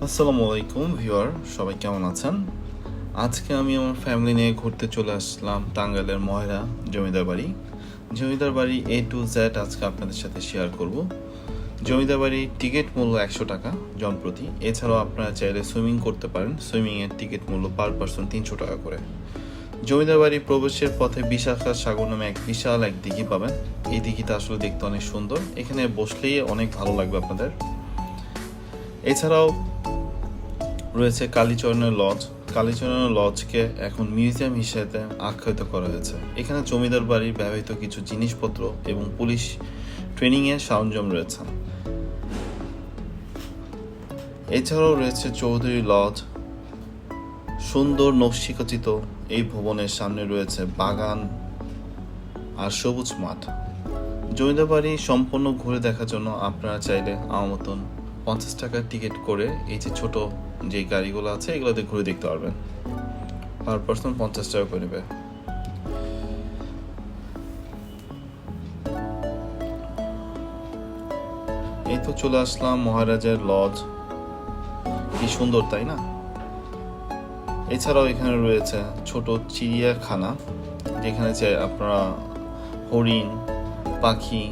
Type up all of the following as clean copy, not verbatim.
আসসালামু আলাইকুম ভিউয়ার, সবাই কেমন আছেন? আজকে আমি আমার ফ্যামিলি নিয়ে ঘুরতে চলে আসলাম টাঙ্গাইলের ময়রা জমিদার বাড়ি। জমিদার বাড়ি A to Z আজকে আপনাদের সাথে শেয়ার করব। জমিদার বাড়ির টিকিট মূল্য 100 টাকা জনপ্রতি। এছাড়াও আপনারা চাইলে সুইমিং করতে পারেন। সুইমিংয়ের টিকিট মূল্য পার পারসন 300 টাকা করে। জমিদার বাড়ি প্রবেশের পথে বিশাখা সাগর নামে এক বিশাল এক দিঘি পাবেন। এই দিঘিটা আসলে দেখতে অনেক সুন্দর, এখানে বসলেই অনেক ভালো লাগবে আপনাদের। এছাড়াও রয়েছে কালীচরণের লজ। কালীচরণের লজকে এখন মিউজিয়াম হিসেবে আখ্যায়িত করা হয়েছে। এখানে জমিদার বাড়ির ব্যবহৃত কিছু জিনিসপত্র এবং পুলিশ ট্রেনিংয়ের সরঞ্জাম রয়েছে। এছাড়াও রয়েছে চৌধুরী লজ। সুন্দর নকশিকাচিত এই ভবনের সামনে রয়েছে বাগান আর সবুজ মাঠ। জমিদার বাড়ি সম্পূর্ণ ঘুরে দেখার জন্য আপনারা চাইলে আমার মতন 50 টাকার টিকিট করে এই যে ছোট যে গাড়িগুলো আছে এগুলোতে ঘুরে দেখতে পারবেন। পার পারসন 50 টাকা করে নেবে। এই তো চলে আসলাম মহারাজের লজ। কি সুন্দর, তাই না? এছাড়াও এখানে রয়েছে ছোট চিড়িয়াখানা, যেখানে যে আপনারা হরিণ, পাখি,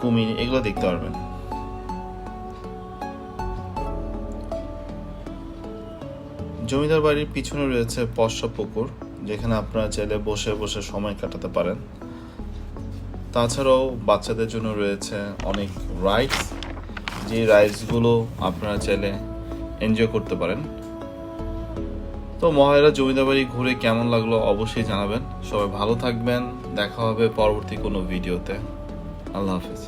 কুমির এগুলো দেখতে পারবেন। জমিদার বাড়ির পিছনে রয়েছে পশা পুকুর, যেখানে আপনারা চাইলে বসে বসে সময় কাটাতে পারেন। তাছাড়াও বাচ্চাদের জন্য রয়েছে অনেক রাইডস, যে রাইডসগুলো আপনারা চাইলে এনজয় করতে পারেন। তো মহারাজা জমিদার বাড়ি ঘুরে কেমন লাগলো অবশ্যই জানাবেন। সবাই ভালো থাকবেন, দেখা হবে পরবর্তী কোনো ভিডিওতে। আল্লাহ হাফেজ।